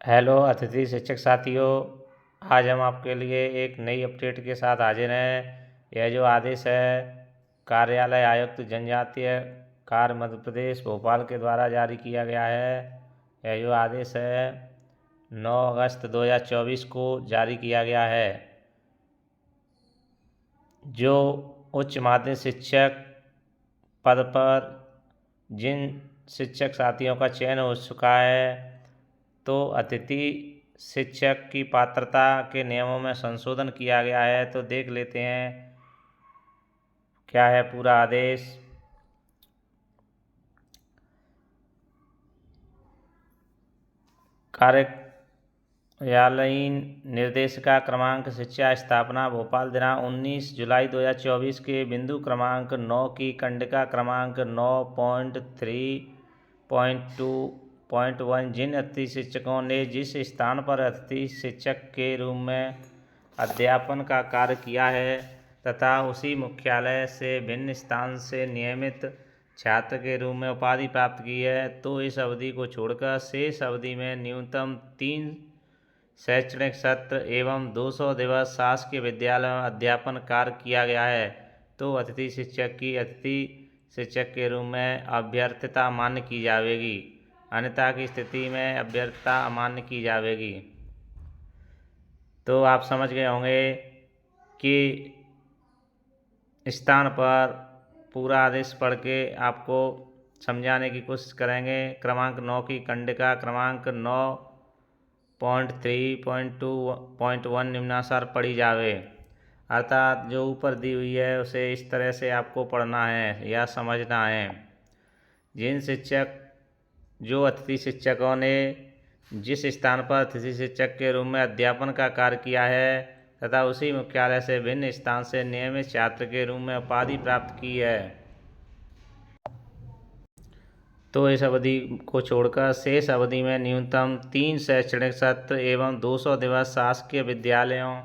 Hello अतिथि शिक्षक साथियों, आज हम आपके लिए एक नई अपडेट के साथ हाजिर हैं। यह जो आदेश है कार्यालय आयुक्त जनजातीय कार्य मध्य प्रदेश भोपाल के द्वारा जारी किया गया है। यह जो आदेश है 9 अगस्त 2024 को जारी किया गया है। जो उच्च माध्यमिक शिक्षक पद पर जिन शिक्षक साथियों का चयन हो चुका है, तो अतिथि शिक्षक की पात्रता के नियमों में संशोधन किया गया है। तो देख लेते हैं क्या है पूरा आदेश। कार्यालयीन निर्देशिका क्रमांक शिक्षा स्थापना भोपाल दिनांक 19 जुलाई 2024 के बिंदु क्रमांक 9 की कंडिका क्रमांक 9.3.2.1 जिन अतिथि शिक्षकों ने जिस स्थान पर अतिथि शिक्षक के रूप में अध्यापन का कार्य किया है तथा उसी मुख्यालय से भिन्न स्थान से नियमित छात्र के रूप में उपाधि प्राप्त की है, तो इस अवधि को छोड़कर शेष अवधि में न्यूनतम 3 शैक्षणिक सत्र एवं 200 दिवस शासकीय विद्यालय में अध्यापन कार्य किया गया है, तो अतिथि शिक्षक की अतिथि शिक्षक के रूप में अभ्यर्थता मान्य की जाएगी। अन्यथा की स्थिति में अभ्यर्थता अमान्य की जाएगी। तो आप समझ गए होंगे कि स्थान पर पूरा आदेश पढ़ के आपको समझाने की कोशिश करेंगे। क्रमांक 9 की कंडिका क्रमांक 9.3.2.1 निम्नानुसार पढ़ी जावे, अर्थात जो ऊपर दी हुई है उसे इस तरह से आपको पढ़ना है या समझना है। जिन शिक्षक जो अतिथि शिक्षकों ने जिस स्थान पर अतिथि शिक्षक के रूप में अध्यापन का कार्य किया है तथा उसी मुख्यालय से भिन्न स्थान से नियमित छात्र के रूप में उपाधि प्राप्त की है, तो इस अवधि को छोड़कर शेष अवधि में न्यूनतम 3 शैक्षणिक सत्र एवं 200 दिवस शासकीय विद्यालयों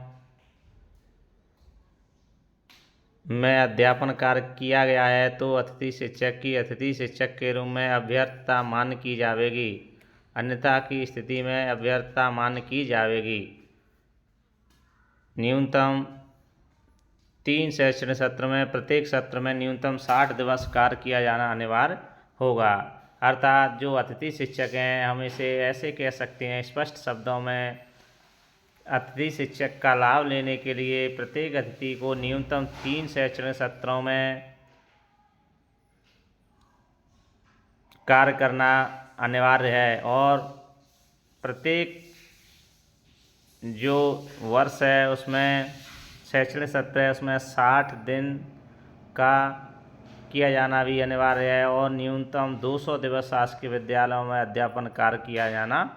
में अध्यापन कार्य किया गया है, तो अतिथि शिक्षक की अतिथि शिक्षक के रूप में अभ्यर्थता मान्य की जाएगी। अन्यथा की स्थिति में अभ्यर्थता मान्य की जाएगी। न्यूनतम 3 शैक्षणिक सत्र में प्रत्येक सत्र में न्यूनतम 60 दिवस कार्य किया जाना अनिवार्य होगा। अर्थात जो अतिथि शिक्षक हैं, हम इसे ऐसे कह सकते हैं स्पष्ट शब्दों में, अतिथि शिक्षक का लाभ लेने के लिए प्रत्येक अतिथि को न्यूनतम 3 शैक्षणिक सत्रों में कार्य करना अनिवार्य है और प्रत्येक जो वर्ष है उसमें शैक्षणिक सत्र है उसमें 60 दिन का किया जाना भी अनिवार्य है और न्यूनतम 200 दिवस शासकीय विद्यालयों में अध्यापन कार्य किया जाना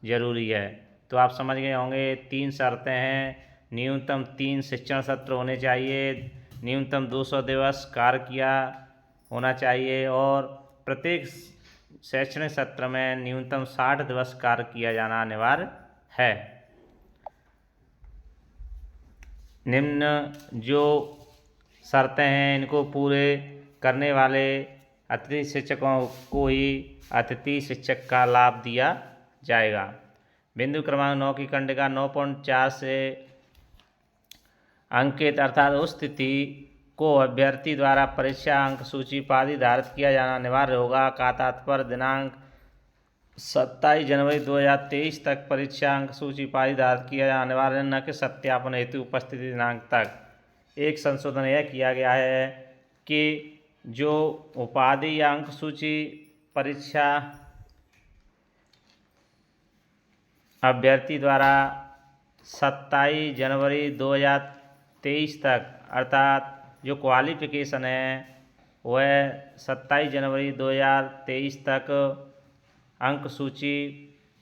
जरूरी है। तो आप समझ गए होंगे 3 शर्तें हैं। न्यूनतम 3 शिक्षण सत्र होने चाहिए, न्यूनतम 200 दिवस कार्य किया होना चाहिए और प्रत्येक शैक्षणिक सत्र में न्यूनतम 60 दिवस कार्य किया जाना अनिवार्य है। निम्न जो शर्तें हैं इनको पूरे करने वाले अतिथि शिक्षकों को ही अतिथि शिक्षक का लाभ दिया जाएगा। बिंदु क्रमांक 9 की कंडिका 9.4 से अंकित अर्थात उस तिथि को अभ्यर्थी द्वारा परीक्षा अंक सूची पादी धारित किया जाना अनिवार्य होगा का तात्पर्य दिनांक 27 जनवरी 2023 तक परीक्षा अंक सूची पादी धारित किया जाना अनिवार्य, न कि सत्यापन हेतु उपस्थिति दिनांक तक। एक संशोधन यह किया गया है कि जो उपाधि या अंक सूची परीक्षा अभ्यर्थी द्वारा 27 जनवरी 2023 तक, अर्थात जो क्वालिफिकेशन है वह 27 जनवरी 2023 तक अंक सूची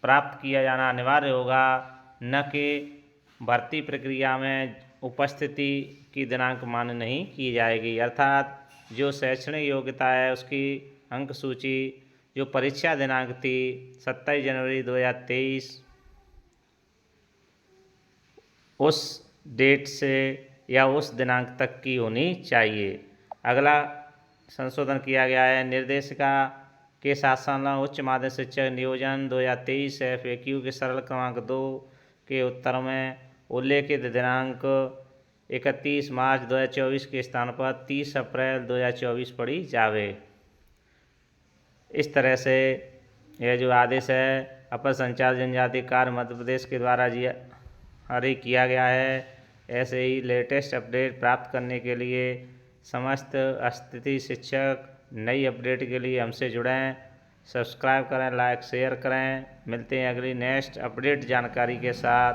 प्राप्त किया जाना अनिवार्य होगा, न कि भर्ती प्रक्रिया में उपस्थिति की दिनांक मान्य नहीं की जाएगी। अर्थात जो शैक्षणिक योग्यता है उसकी अंक सूची जो परीक्षा दिनांक थी 27 जनवरी 2023 उस डेट से या उस दिनांक तक की होनी चाहिए। अगला संशोधन किया गया है निर्देशिका के साथ साथ उच्च माध्यमिक शिक्षक नियोजन 2023 FAQ के सरल क्रमांक 2 के उत्तर में उल्लेखित दिनांक 31 मार्च 2024 के स्थान पर 30 अप्रैल 2024 पढ़ी जावे। इस तरह से यह जो आदेश है अपर संचार जनजातीय कार्य मध्य प्रदेश के द्वारा जारी किया गया है। ऐसे ही लेटेस्ट अपडेट प्राप्त करने के लिए समस्त स्थिति शिक्षक नई अपडेट के लिए हमसे जुड़ें, सब्सक्राइब करें, लाइक शेयर करें। मिलते हैं अगली नेक्स्ट अपडेट जानकारी के साथ।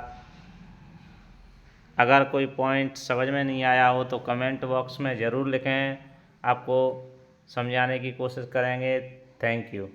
अगर कोई पॉइंट समझ में नहीं आया हो तो कमेंट बॉक्स में ज़रूर लिखें, आपको समझाने की कोशिश करेंगे। Thank you.